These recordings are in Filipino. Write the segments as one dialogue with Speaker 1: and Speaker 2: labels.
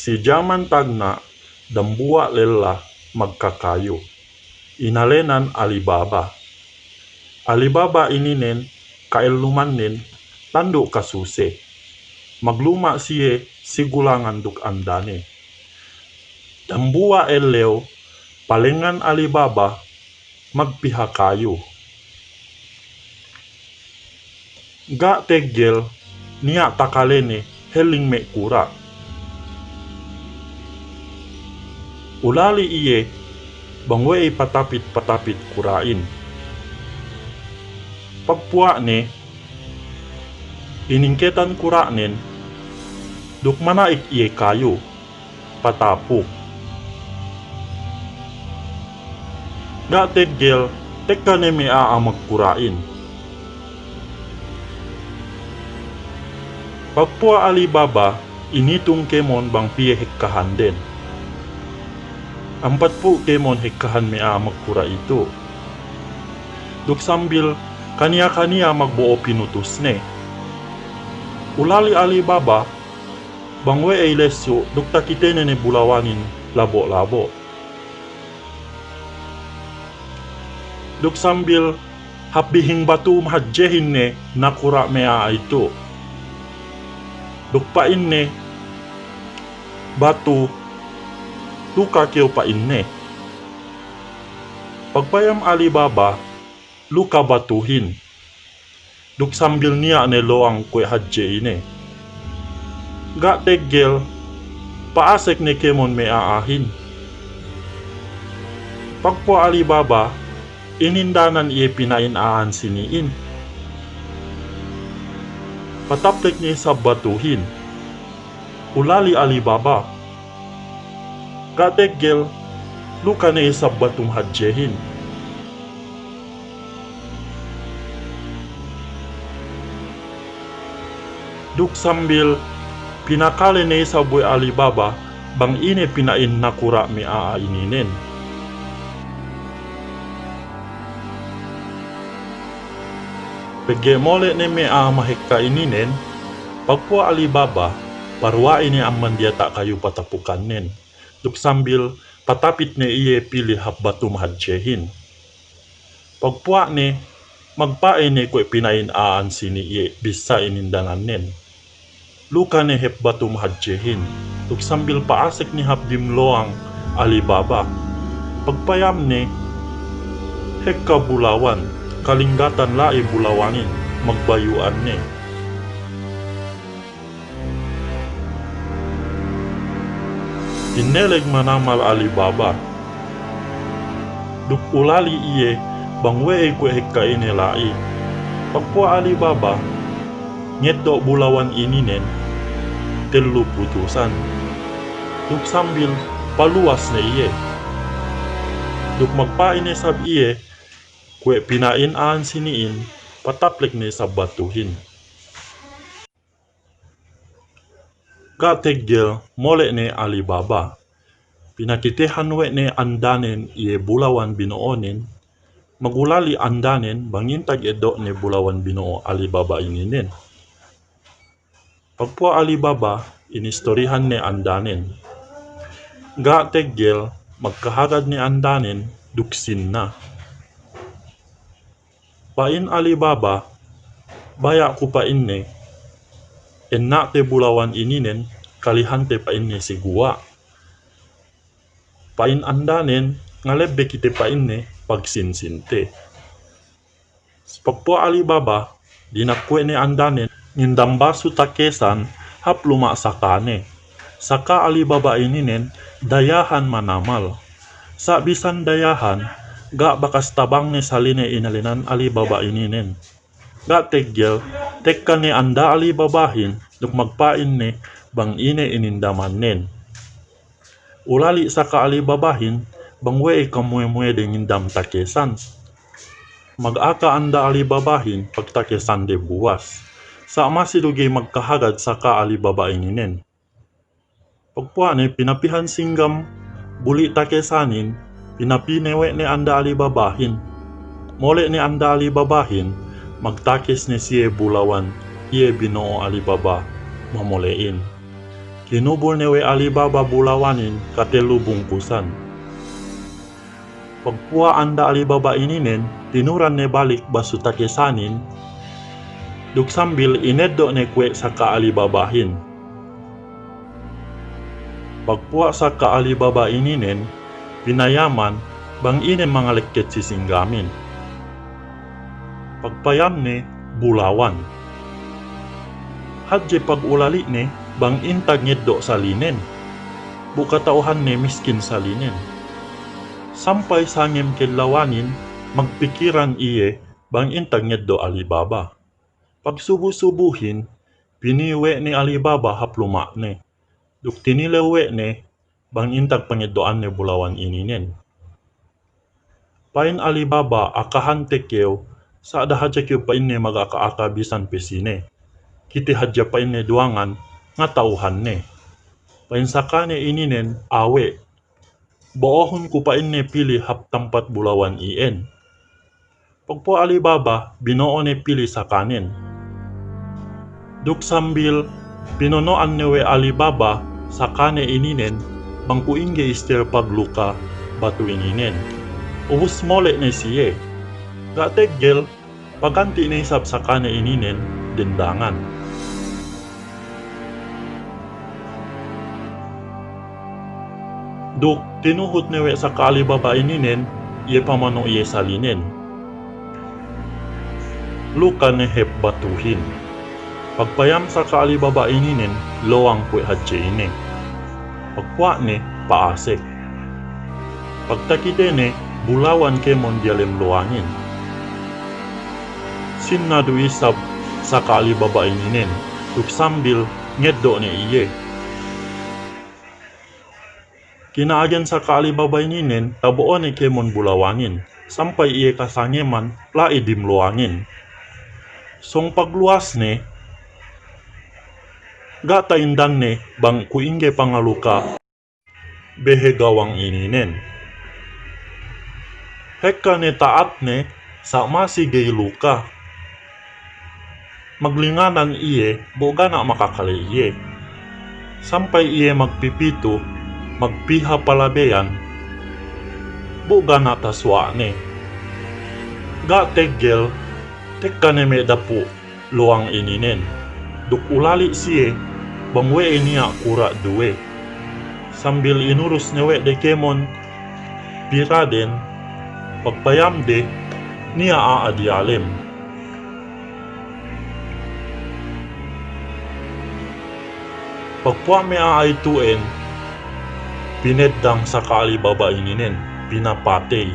Speaker 1: Si jaman tagna dambua lela magkakayo. Inalenan Alibaba. Alibaba ininen kaelumannen tando kasuse. Magluma siye sigulangan duk andane. Dambua eleo palengan Alibaba magpihakayo. Ga teggel niya takalene heling me kura. Ulali iye bangwe patapit-patapit kurain. Pagpuak ne iningketan kuranen duk manaik iye kayo patapuk. Ga teggel tekka ne me magkurain. Pagpuak Alibaba initung kemon bang piye hekkahan den. 40 kemon hekkahan me magkura ito. Duk sambil kania-kania magbuo pinutus ne. Ulali Alibaba bangwe ay lesyo duk takitene ne bulawanin labo-labo. Duk sambil hapbihing batu mahadjehin ne nakura mea ito. Duk pain ne batu luka kyo pain ne. Pagpayam Alibaba luka batuhin. Duk sambil niya ne loang kwe hadje ine. Ga teggel paasek ne kemon me aahin. Pagpo Alibaba inindanan iye pinainaan siniin. Pataplek niya sa batuhin. Ulali Alibaba. Ga teggel luka na sa batung hadjehin. Duk sambil pinakale na sa buhay Alibaba bang ine pinain nakura mi aaininen. Pegemole ne me mahekka ininen, pagpo Alibaba parwa ini amman dia tak kayu patapukanen. Duk sambil patapit ne iye pilih hap batu mahadjehin. Pagpuak ne magpae ne kwe pinain aan sini iye bisa inindanganen. Luka ne hep batu mahadjehin. Duk sambil paasek ni hap dimloang Alibaba. Pagpayam ne hekka bulawan kalinggatan lai bulawanin magbayuan ne. Ineleg manamal Alibaba. Duk ulali iye bangwe kwe hekka ine lai. Pagpo Alibaba nyeto bulawan ininen telu putusan. Duk sambil paluas na iye. Duk magpaine sab iye kwe pinain aan siniin pataplek ne sa batuhin. Ga teggel mole ne Alibaba. Pinakitehan we ne andanen iye bulawan binoonin. Magulali andanen bangintag edo ne bulawan binoo Alibaba ininen. Pagpo Alibaba inistorihan ne andanen. Ga teggel magkahagad ni andanen duksin na. Pain Alibaba baya ku pain ne enna te bulawan ininen kalihante pain ne si gua. Pain andanen ngalebe kite pain ne pagsinsinte. Pagpo Alibaba dinakwe ne andanen ngindambasu takesan hap luma sakane. Saka Alibaba ininen dayahan manamal. Sa bisan dayahan ga bakas tabang ne saline inalinan Alibaba ininen. Ga teggel tekka ne anda Alibabahin duk magpain ne bang ine inindamanen. Ulali saka Alibabahin bangwe kamuemue dengindam takesan. Mag-aka anda Alibabahin pagtakesan de buwas. Sa masidugay magkahagad saka Alibaba ininen. Pagpuan pinapihan singgam buli takesanin pinapinewe ni anda Alibabahin. Mole ni anda Alibabahin magtakis ni siye bulawan iye binoo Alibaba mamolein. Kinubol ni we Alibaba bulawanin katelu bungkusan. Pagpuwa anda Alibaba ininen, tinuran ne balik basu takesanin, duk sambil ineddo ne kwe sa Alibabahin. Pagpuwa sa Alibaba ininen, pinayaman bang inen mga leket sisinggamin. Pagpayam ne bulawan. Hadje pag-ulali ne bang intag ngeddo sa linen. Bukatauhan ne miskin sa linen. Sampay sangem kilawanin magpikiran iye bang intag ngeddo Alibaba. Pagsubu-subuhin, piniwe ni Alibaba hapluma ne. Duk tinilewe ne bang intag pangeddoan ne bulawan ininen. Pain Alibaba akahan tekeo sa ada hadya kyo pain ne mag-aka-aka bisan pesine. Kiti hadya pain ne duangan nga tauhan ne. Pain sakane ininen awe. Boohon ko pain ne pili hap tampat bulawan ien. Pagpo Alibaba binoo ne pili sa kanin. Duk sambil pinonoan newe Alibaba sa kane ininen bang kuingge ister pagluka batu ininen. Ubus mole ne siye. Gateggel paganti ne isap sa kane ininen dendangan. Duk tinuhot newe sa Alibaba ininen iye pamano iye salinen. Luka ne hep batuhin. Pagpayam sa Alibaba ininen, lowang kwe hadje ine. Pagkwa ne, paasek. Pagtakite ne, bulawan ke mondialem luangin. Sinnadu isab sa Alibaba ininen, tuk sambil ngeddo ne iye. Kinaagan sa Alibaba ininen, tabuon ne ke mon bulawangin, sampay iye kasangeman, lai dim luangin. Song pagluas ne, gata indan ne bang kuingge pangaluka behe gawang ininen. Hekka ne taat ne sa masigay luka. Maglinganan iye boga na makakali iye. Sampay iye magpipito magpiha palabeyan boga na taswa ne. Gateggel tekka ne me dapu luang ininen. Duk ulali siye bangwe niya kura duwe. Sambil inurus newe de kemon piraden pagpayam de niya aadialem. Pagpuwa me aaituen pineddang sa Alibaba ininen pinapatay.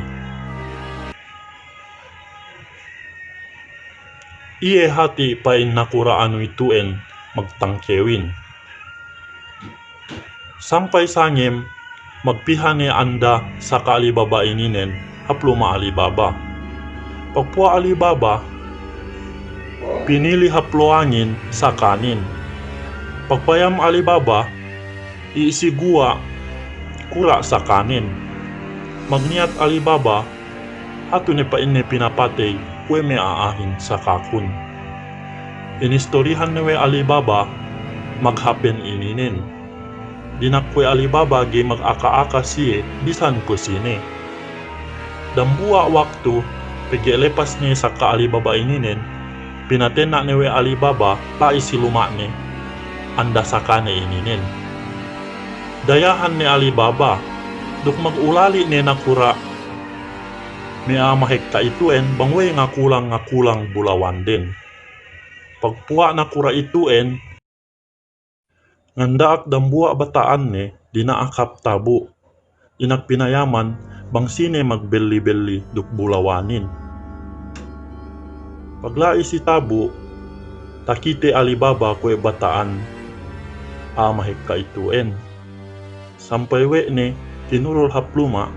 Speaker 1: Iye hati pain nakuraano ituen magtangkewin. Sampay sangem magpihane anda sa Alibaba ininen hapluma Alibaba. Pagpuwa Alibaba pinili hapluangin sa kanin. Pagpayam Alibaba iisigua kura sa kanin. Magniat Alibaba hato ne pain ne pinapatay kwe me aahin sa kakun. Inistorihan newe Alibaba maghapen ininen. Dinakwe Alibaba gi mag-aka-aka siye bisan ko sine. Dambua waktu pegelepas ne sa Alibaba ininen, pinatena newe Alibaba lai siluma ne anda sa kane ininen. Dayahan ni Alibaba duk magulali ne nakura mea mahekta ituen bangwe nga kulang bulawan din. Pagpuwa na kura ituen, ngandaak dambua bataan ne dinaakap tabu. Inagpinayaman bang sine magbelli-belli duk bulawanin. Paglai si tabu, takite Alibaba kwe bataan mahekta ituen. Sampay we ne tinurol hapluma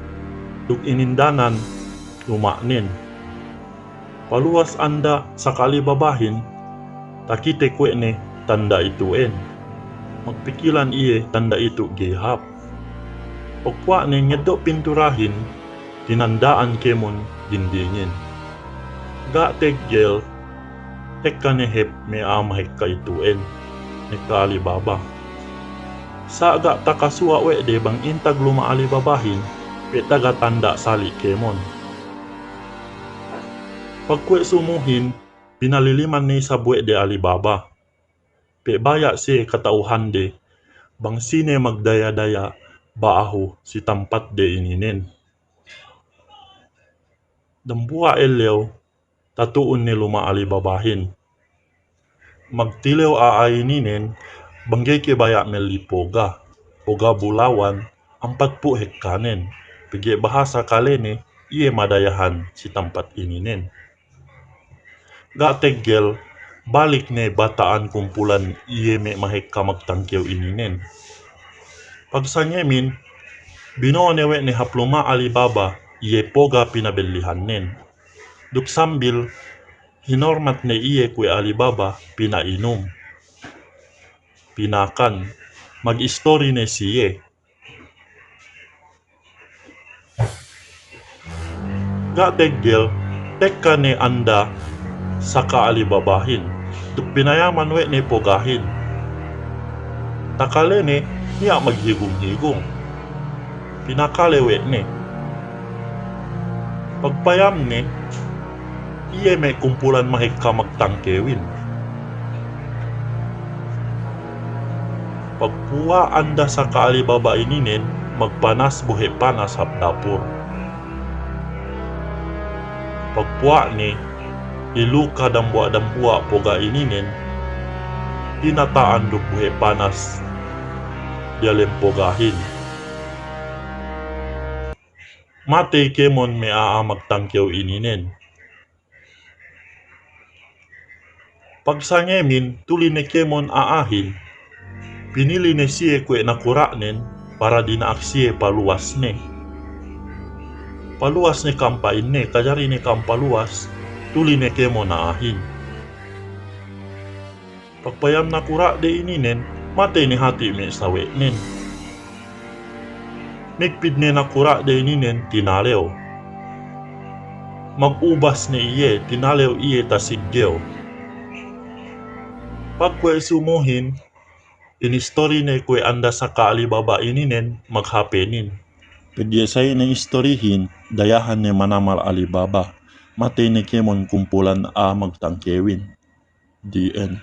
Speaker 1: duk inindanan lumaknin. Paluwas anda sa Alibabahin, takite kwe ne tanda ituen. Magpikilan iye tanda itu gihap. Pagkwa ne ngeddo pinturahin, tinandaan kemon dindingin. Ga teggel, tekka ne hep me amahek ka ituen, ne Alibaba. Sa aga takasuwa de bang intag luma alibabahin, pe taga tanda sali kemon. Pagkwe sumuhin, pinaliliman ni sa buwe de Alibaba. Pe baya si katauhan de, bang sine magdaya-daya, baaho si tampat de ininen. Dambuha elew, tatuon ni luma alibabahin. Magtilew aaininen, banggay kibaya melipoga, poga bulawan, ampat po hekkanen. Pigi bahasa kalene, iye madayahan si tampat ininen. Gateggel, balik ne bataan kumpulan iye me mahekka magtangkew ininen. Pagsanyemin, binonewe ni hapluma Alibaba, iye poga pinabelihan nen. Duksambil, hinormat ne iye kwe Alibaba pinainom. Pinakan, mag-story ne siye. Gateggel, tekka ne anda sa kaalibabahin. Duk pinayaman we ne pogahin. Takalene, niya maghigong-higong. Pinakalewe ne. Pagpayam ne, iye may kumpulan mahikka magtangkewin. Pagpuwa anda sa kaalibaba ininen, magpanas buhe panas hapdapur. Pagpuwa ni, iluka dambua poga ininen, tinataan do buhe panas dialem pogahin. Matay kemon me magtangkew ininen. Pagsangemin, tuli ne kemon aahin, pinili ne siye kwe nakuranen para dinaaksiye paluwas ne. Paluwas ne kampain ne, kajari ne kampaluwas, tuli ne kemon aahin. Pagpayam nakura de ininen, matay ni hati me sawe nen. Mikpid ne nakura de ininen, tinalew. Magubas ne iye, tinalew iye tasiggew. Pagkwe sumuhin, in-story ne kwe anda sa kaalibaba ininen, maghapenin. Pedyesay na istorihin, dayahan ne manamal Alibaba. Matay ne kemon kumpulan magtangkewin. The end.